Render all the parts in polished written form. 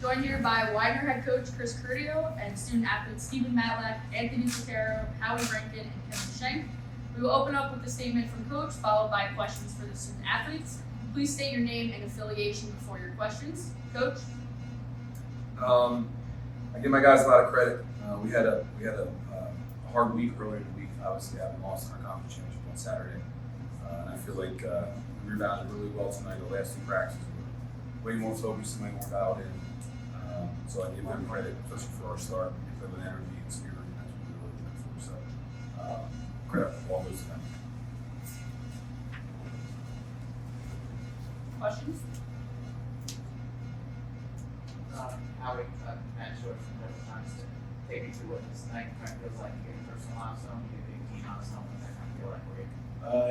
Joined here by Widener head coach Chris Carideo and student athletes Matlack, DiCaro, Howie, Rankine, and Kevin Schenk. We will open up with a statement from coach, followed by questions for the student athletes. Please state your name and affiliation before your questions. Coach? I give my guys a lot of credit. We had a hard week earlier in the week. Obviously, having lost in our conference championship on Saturday, and I feel like we rebounded really well tonight. The last two practices were way more focused and way more dialed in. So I give them credit, especially for our start. We played with energy and spirit, and that's what we were really looking for. So credit for all those things. Questions? Howie, Matt Short from Double Times to take me through what this night kind of feels like. You get a personal milestone, you get a big team milestone, what that kind of feel like for you?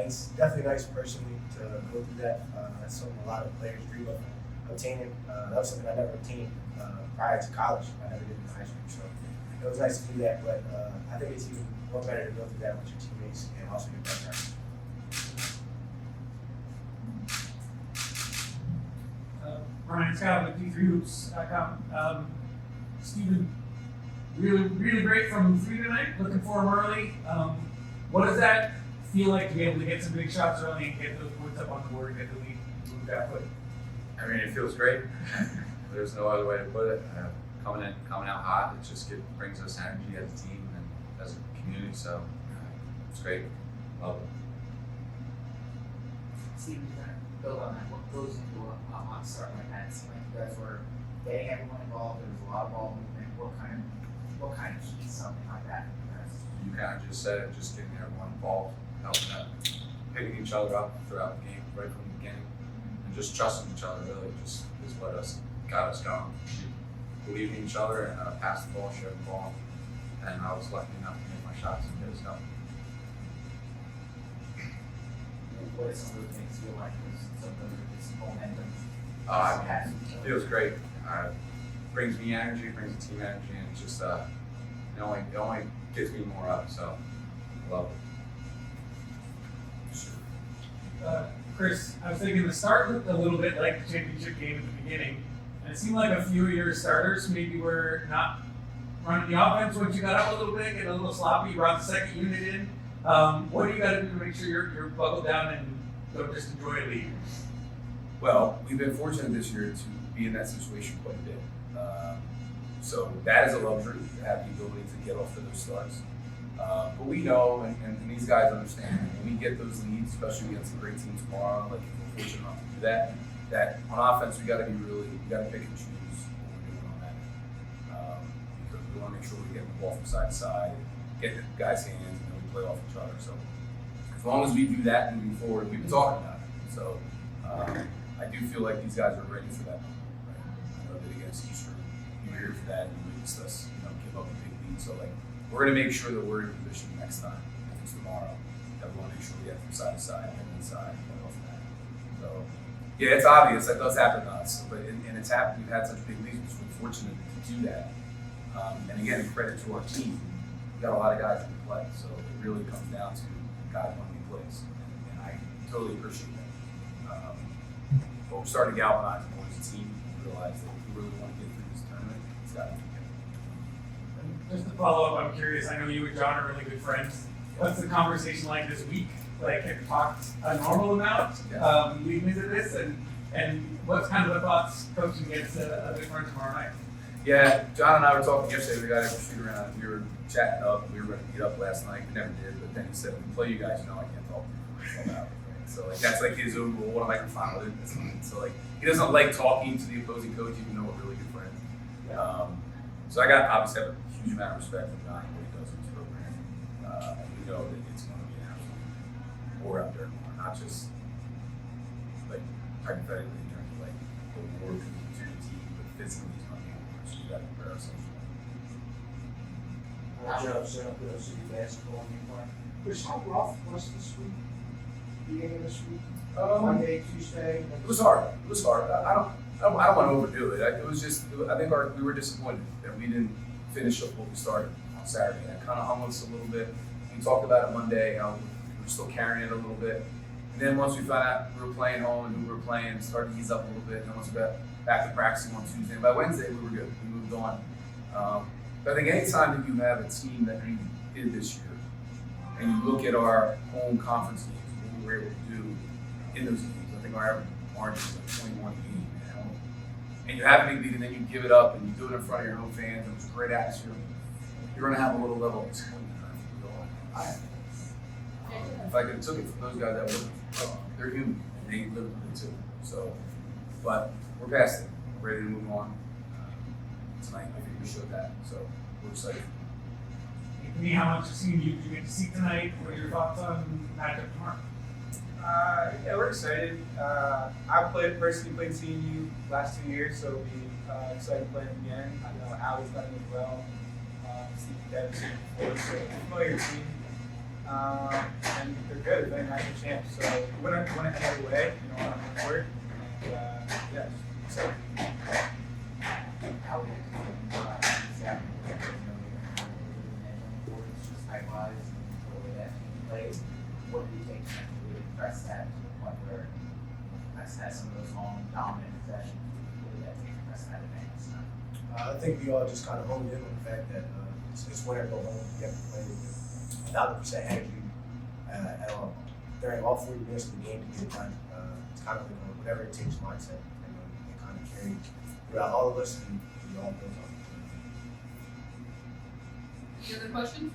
It's definitely nice personally to go through that. That's something a lot of players dream of obtaining. That was something I never obtained prior to college. I never did in high school, so it was nice to do that. But I think it's even more better to go through that with your teammates and also your partners. Ryan Scott with D3Hoops.com. Steven, really great from 3 tonight. Looking for him early. What does that feel like to be able to get some big shots early and get those points up on the board and get the lead moved that quick? I mean, it feels great. There's no other way to put it. Coming out hot, it just brings us energy as a team and as a community. So it's great. Love it. Steve, to kind of build on that, what goes into a hot start like that? It seemed like you guys were getting everyone involved. There was a lot of ball movement. What kind of keys something like that for you guys? You kind of just said it, just getting everyone involved, helping them, picking each other up throughout the game, right from the beginning, and just trusting each other. Really, just is what got us going. Believing in each other and pass the ball, share the ball, and I was lucky enough to make my shots and get us going. What are some of the things you feel like some of this momentum? It feels great. Brings me energy, brings the team energy, and it's just it only gets me more up. So I love it. Chris, I was thinking the start looked a little bit like the championship game at the beginning, and it seemed like a few of your starters maybe were not running the offense once you got up a little bit, getting a little sloppy. You brought the second unit in. What do you got to do to make sure you're buckled down and don't just enjoy a lead? Well, we've been fortunate this year to be in that situation quite a bit. So that is a luxury to have the ability to get off to those starts. But we know, and these guys understand, when we get those leads, especially against a great team tomorrow, like if we're fortunate enough to do that on offense, we got to pick and choose what we're doing on that. Because we want to make sure we're getting the ball from side to side, get the guys' hands, and then we play off each other. So as long as we do that moving forward, we've been talking about it. So I do feel like these guys are ready for that moment. Right? I know that against Eastern, you were here for that, and you witnessed us, give up a big lead. So we're going to make sure that we're in position next time, if it's tomorrow, that we want to make sure we get from side to side and inside and play off of that. So yeah, it's obvious that does happen to us, but and it's happened. We've had such big leads, we've been fortunate to do that. And again, credit to our team. We've got a lot of guys who can play, so it really comes down to guys want to be plays, and I totally appreciate that. But we're starting to galvanize more as a team and realize that if we really want to get through this tournament, it's got to be good. Just to follow up, I'm curious. I know you and John are really good friends. What's the conversation like this week? Like, have you talked a normal amount leading into this, and what's kind of the thoughts coaching against a good friend tomorrow night? Yeah, John and I were talking yesterday. We got to shoot around. We were chatting up. We were going to meet up last night. We never did, but then he said, "If we play you guys, I can't talk to you for 12 hours." Right? So that's like his own rule. What am I going to find with it? That's fine. So he doesn't like talking to the opposing coach, even though we're really good friends. So I obviously have a huge amount of respect for John and what he does in his program. And we know that it's going to be an absolute war out there, not just like hypothetically in terms of like the war to the team, but physically it's going to be a war. So you got to prepare ourselves for that. Joe, set up the city basketball game plan. Chris, how rough was this week? Beginning of this week? Monday, Tuesday? It was hard. I don't want to overdo it. It was just, I think we were disappointed that we didn't finish up what we started on Saturday. And it kind of hung us a little bit. We talked about it Monday, how we were still carrying it a little bit. And then once we found out we were playing home and who we were playing, it started to ease up a little bit. And then once we got back to practicing on Tuesday. By Wednesday, we were good. We moved on. But I think anytime that you have a team that we did this year, and you look at our home conference games, what we were able to do in those games, I think our average margin is like 21 games at home. And you have a big lead, and then you give it up, and you do it in front of your home fans, and it's a great atmosphere. You're going to have a little level of disappointment. I have. If I could have took it from those guys, that would. They're human, and they live with it too. So, but we're past it. We're ready to move on. Tonight, I think we showed that. So we're excited. To me, how much scene you get to see tonight? What are your thoughts on matchup tomorrow? Yeah, we're excited. I personally played CNU last 2 years, so we'll be excited playing again. I know Howie's done it as well. Steve Devin's before, so familiar team. And they're good. They're national champs, so we want to head away, on the court. And yeah, just excited. How would just height-wise and the way that team plays, what do you think would impress that to the point where that's had some of those long dominant possessions? What would that take to press that advance? I think we all just kind of honed in on the fact that it's winter go home. You have to play with 1,000% energy at all during all 40 minutes of the game to get it done. It's kind of like whatever it takes mindset, and it kind of carried throughout all of us, and we all built on it. Any other questions?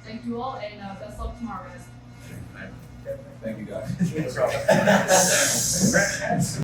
Thank you all, and best luck tomorrow, guys. Thank you, guys. No problem.